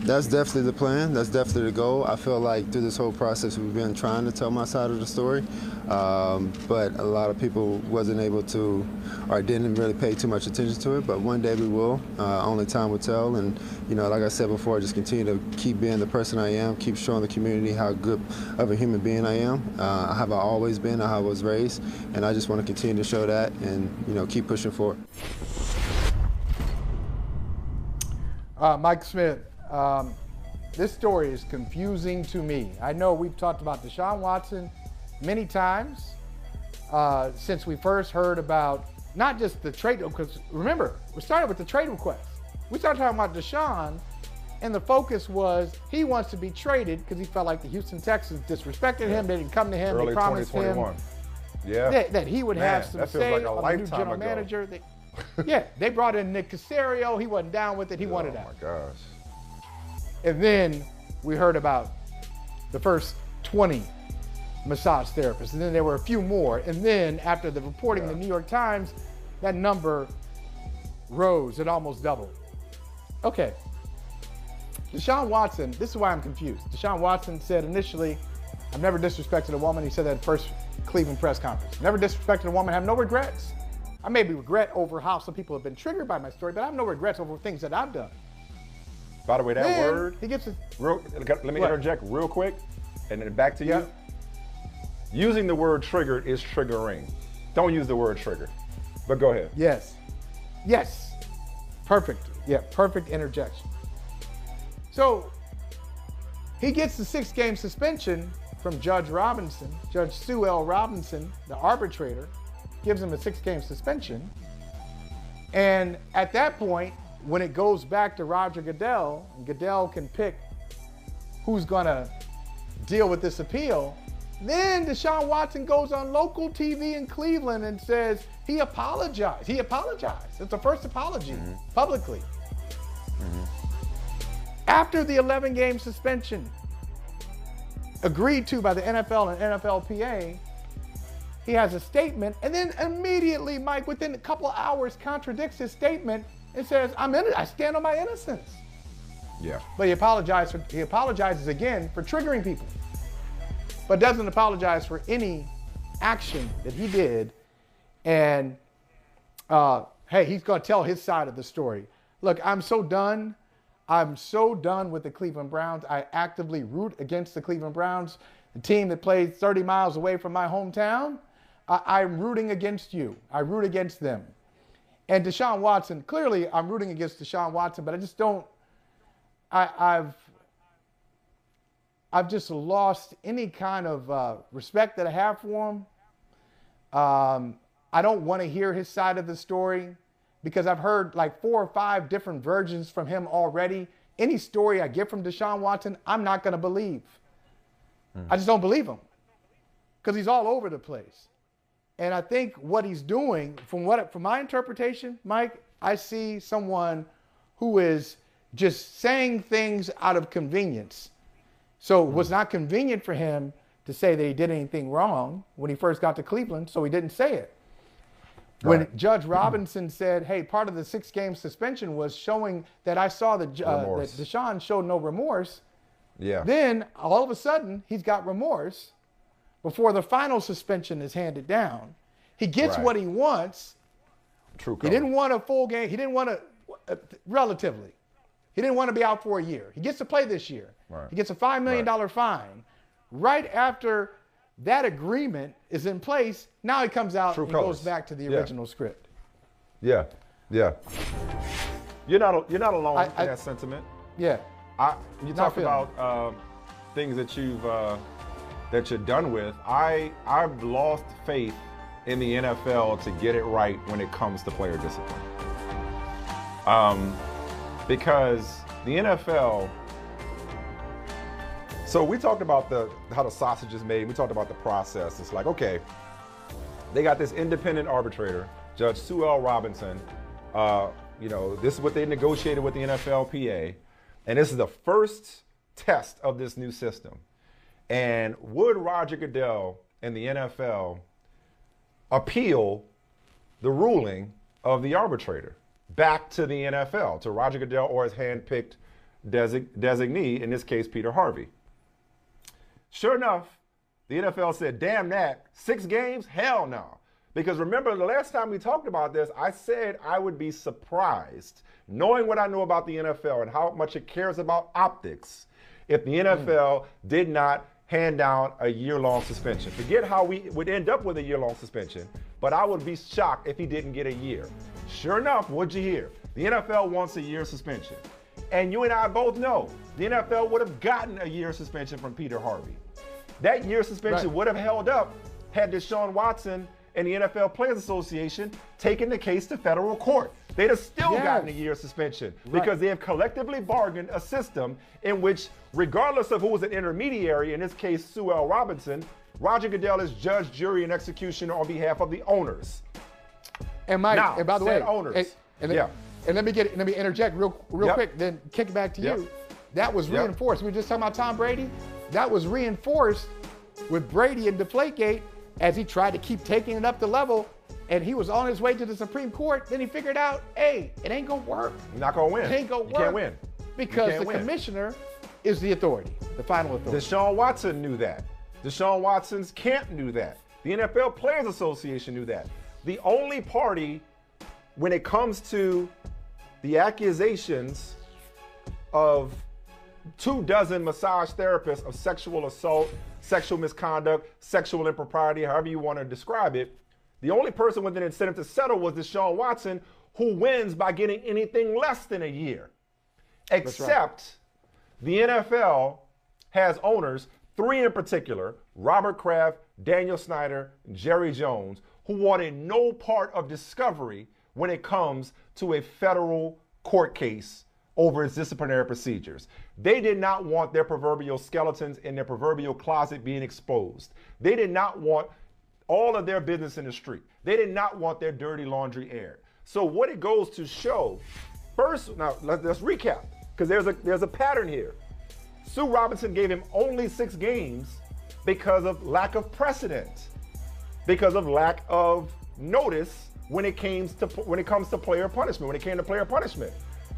That's definitely the plan. That's definitely the goal. I feel like through this whole process, we've been trying to tell my side of the story, but a lot of people wasn't able to, or didn't really pay too much attention to it. But one day we will. Only time will tell. And like I said before, just continue to keep being the person I am, keep showing the community how good of a human being I am. Have I always been, how I was raised, and I just want to continue to show that and keep pushing forward. Mike Smith. This story is confusing to me. I know we've talked about Deshaun Watson many times since we first heard about not just the trade, because remember, we started with the trade request. We started talking about Deshaun, and the focus was he wants to be traded because he felt like the Houston Texans disrespected him. They didn't come to him. Early They promised him that he would have some say like on the new general manager. They brought in Nick Caserio. He wasn't down with it. He wanted out. Oh, my gosh. And then we heard about the first 20 massage therapists. And then there were a few more. And then after the reporting in the New York Times, that number rose. It almost doubled. Okay. Deshaun Watson, this is why I'm confused. Deshaun Watson said initially, I've never disrespected a woman. He said that at the first Cleveland press conference. Never disrespected a woman, have no regrets. I maybe regret over how some people have been triggered by my story, but I have no regrets over things that I've done. By the way, that word, he gets let me interject real quick, and then back to you. Using the word triggered is triggering. Don't use the word trigger, but go ahead. Yes. Perfect. Perfect interjection. So he gets the 6-game suspension from Judge Sue L. Robinson, the arbitrator, gives him a 6-game suspension. And at that point, when it goes back to Roger Goodell, and Goodell can pick who's going to deal with this appeal, then Deshaun Watson goes on local TV in Cleveland and says he apologized. It's the first apology publicly. After the 11-game suspension agreed to by the NFL and NFLPA, he has a statement, and then immediately, Mike, within a couple of hours, contradicts his statement and says, I stand on my innocence. Yeah. But he apologizes again for triggering people, but doesn't apologize for any action that he did. And hey, he's going to tell his side of the story. Look, I'm so done. I'm so done with the Cleveland Browns. I actively root against the Cleveland Browns, the team that plays 30 miles away from my hometown. I'm rooting against you. I root against them. And Deshaun Watson, clearly I'm rooting against Deshaun Watson, but I just don't, I've just lost any kind of respect that I have for him. I don't want to hear his side of the story because I've heard like 4 or 5 different versions from him already. Any story I get from Deshaun Watson, I'm not going to believe. I just don't believe him because he's all over the place. And I think what he's doing, from my interpretation, Mike, I see someone who is just saying things out of convenience. So it was not convenient for him to say that he did anything wrong when he first got to Cleveland, so he didn't say it. When Judge Robinson said, hey, part of the 6-game suspension was showing that I saw that Deshaun showed no remorse, then all of a sudden he's got remorse before the final suspension is handed down. He gets what he wants. True. He didn't want a full game. He didn't want to, relatively. He didn't want to be out for a year. He gets to play this year. He gets a $5 million fine. Right after that agreement is in place, now he comes out and goes back to the original script. Yeah. You're not alone in that sentiment. Yeah. You talk about things that you're done with. I've lost faith in the NFL to get it right when it comes to player discipline. Because the NFL. So we talked about how the sausage is made. We talked about the process. It's like, okay, they got this independent arbitrator, Judge Sue L. Robinson. This is what they negotiated with the NFLPA, and this is the first test of this new system. And would Roger Goodell and the NFL appeal the ruling of the arbitrator back to the NFL, to Roger Goodell or his hand-picked designee, in this case, Peter Harvey. Sure enough, the NFL said, damn that, 6 games? Hell no. Because remember, the last time we talked about this, I said I would be surprised, knowing what I know about the NFL and how much it cares about optics, if the NFL did not hand down a year-long suspension. Forget how we would end up with a year-long suspension, but I would be shocked if he didn't get a year. Sure enough, what'd you hear? The NFL wants a year suspension. And you and I both know the NFL would have gotten a year suspension from Peter Harvey. That year suspension would have held up had Deshaun Watson and the NFL Players Association taken the case to federal court. They'd have still gotten a year suspension because they have collectively bargained a system in which, regardless of who was an intermediary, in this case Sue L. Robinson, Roger Goodell is judge, jury, and executioner on behalf of the owners. And Mike, now, and by the way, owners. and let me interject real quick, then kick it back to you. That was reinforced. We were just talking about Tom Brady. That was reinforced with Brady and Deflategate as he tried to keep taking it up the level, and he was on his way to the Supreme Court. Then he figured out, hey, it ain't gonna work. You're not gonna win. It ain't gonna work. You can't win. Because the commissioner is the authority, the final authority. Deshaun Watson knew that. Deshaun Watson's camp knew that. The NFL Players Association knew that. The only party, when it comes to the accusations of 24 massage therapists of sexual assault, sexual misconduct, sexual impropriety, however you want to describe it, the only person with an incentive to settle was Deshaun Watson, who wins by getting anything less than a year. Except the NFL has owners, 3 in particular, Robert Kraft, Daniel Snyder, Jerry Jones, who wanted no part of discovery when it comes to a federal court case over its disciplinary procedures. They did not want their proverbial skeletons in their proverbial closet being exposed. They did not want all of their business in the street. They did not want their dirty laundry aired. So what it goes to show, first, now let's recap, because there's a pattern here. Sue Robinson gave him only 6 games because of lack of precedent, because of lack of notice when it comes to player punishment, when it came to player punishment.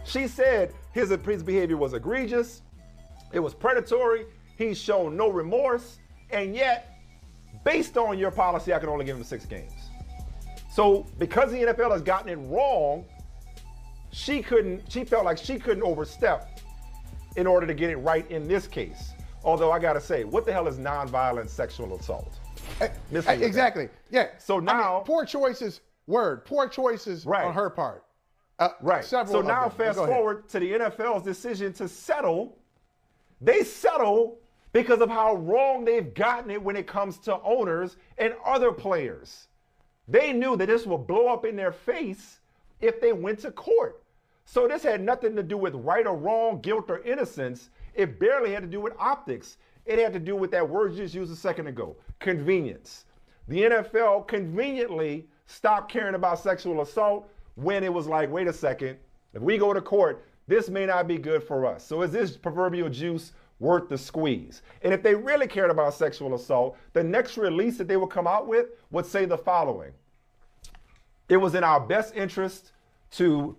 She said his behavior was egregious, it was predatory, he's shown no remorse, and yet, based on your policy, I can only give him 6 games. So because the NFL has gotten it wrong, she felt like she couldn't overstep in order to get it right in this case. Although I gotta say, what the hell is nonviolent sexual assault? Exactly. Yeah. So now, poor choices on her part. So now fast forward to the NFL's decision to settle. They settle because of how wrong they've gotten it when it comes to owners and other players. They knew that this would blow up in their face if they went to court. So this had nothing to do with right or wrong, guilt or innocence. It barely had to do with optics. It had to do with that word you just used a second ago, convenience. The NFL conveniently stopped caring about sexual assault when it was like, wait a second, if we go to court, this may not be good for us. So is this proverbial juice worth the squeeze? And if they really cared about sexual assault, the next release that they would come out with would say the following: it was in our best interest to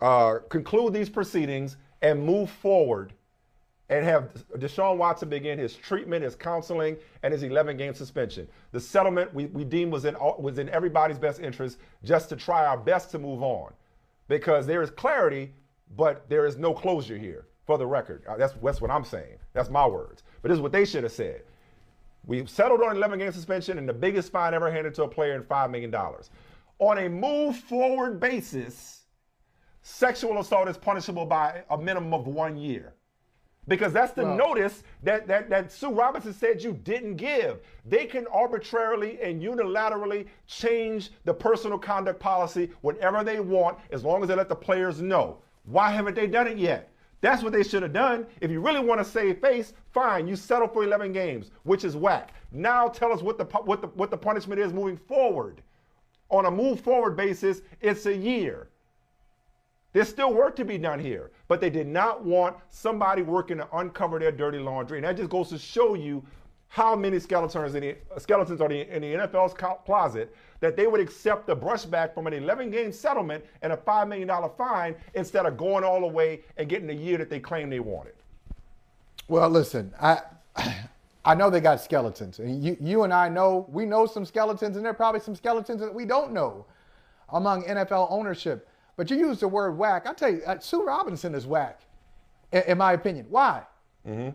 conclude these proceedings and move forward and have Deshaun Watson begin his treatment, his counseling, and his 11-game suspension. The settlement we deemed was in everybody's best interest, just to try our best to move on, because there is clarity, but there is no closure here. For the record, that's what I'm saying. That's my words. But this is what they should have said. We settled on 11-game suspension and the biggest fine ever handed to a player in $5 million. On a move forward basis, sexual assault is punishable by a minimum of 1 year. Because that's the notice that Sue Robinson said you didn't give. They can arbitrarily and unilaterally change the personal conduct policy whenever they want, as long as they let the players know. Why haven't they done it yet? That's what they should have done. If you really want to save face, fine, you settle for 11 games, which is whack. Now tell us what the punishment is moving forward. On a move forward basis, it's a year. There's still work to be done here, but they did not want somebody working to uncover their dirty laundry. And that just goes to show you how many skeletons are in the NFL's closet that they would accept the brushback from an 11-game settlement and a $5 million fine instead of going all the way and getting the year that they claim they wanted? Well, listen, I know they got skeletons. And you and I know, we know some skeletons, and there are probably some skeletons that we don't know among NFL ownership. But you use the word whack. I'll tell you, Sue Robinson is whack, in my opinion. Why? Mm-hmm.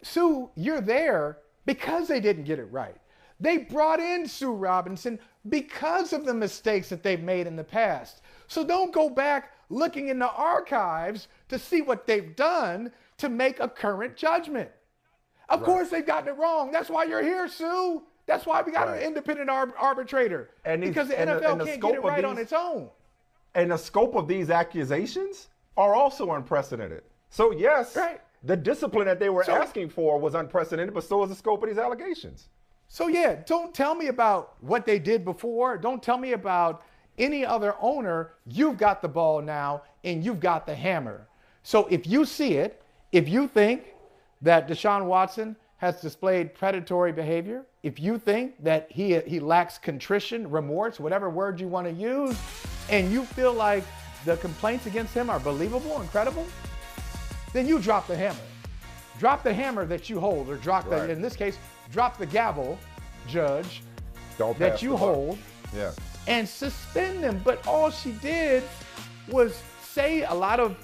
Sue, you're there because they didn't get it right. They brought in Sue Robinson because of the mistakes that they've made in the past. So don't go back looking in the archives to see what they've done to make a current judgment. Of course they've gotten it wrong. That's why you're here, Sue. That's why we got an independent arbitrator. Because the NFL can't get it right on its own. And the scope of these accusations are also unprecedented. So yes, the discipline that they were asking for was unprecedented, but so is the scope of these allegations. So yeah, don't tell me about what they did before. Don't tell me about any other owner. You've got the ball now, and you've got the hammer. So if you see it, if you think that Deshaun Watson has displayed predatory behavior, if you think that he lacks contrition, remorse, whatever word you want to use, and you feel like the complaints against him are believable and credible, then you drop the hammer. Drop the hammer that you hold, or drop the, in this case, drop the gavel, judge, that you hold, and suspend them. But all she did was say a lot of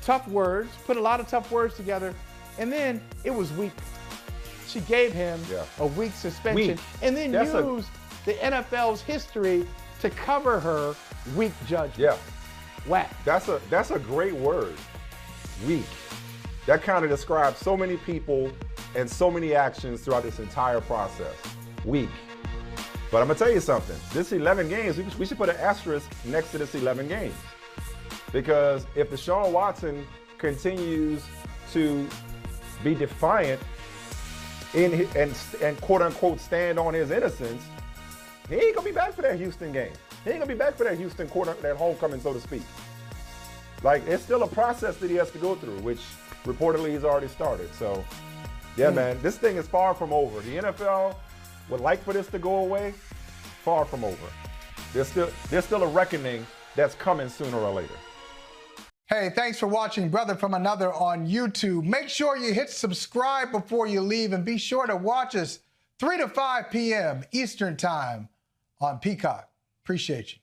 tough words, put a lot of tough words together, and then it was weak. She gave him a week suspension, and then used the NFL's history to cover her weak judgment. Yeah. Whack. That's a great word. Weak. That kind of describes so many people and so many actions throughout this entire process. Weak. But I'm going to tell you something. This 11 games, we should put an asterisk next to this 11 games. Because if Deshaun Watson continues to be defiant and quote-unquote stand on his innocence, he ain't going to be back for that Houston game. He ain't going to be back for that Houston that homecoming, so to speak. Like, it's still a process that he has to go through, which reportedly he's already started. So, yeah, man, this thing is far from over. The NFL would like for this to go away. Far from over. There's still a reckoning that's coming sooner or later. Hey, thanks for watching Brother from Another on YouTube. Make sure you hit subscribe before you leave, and be sure to watch us 3 to 5 p.m. Eastern Time on Peacock. Appreciate you.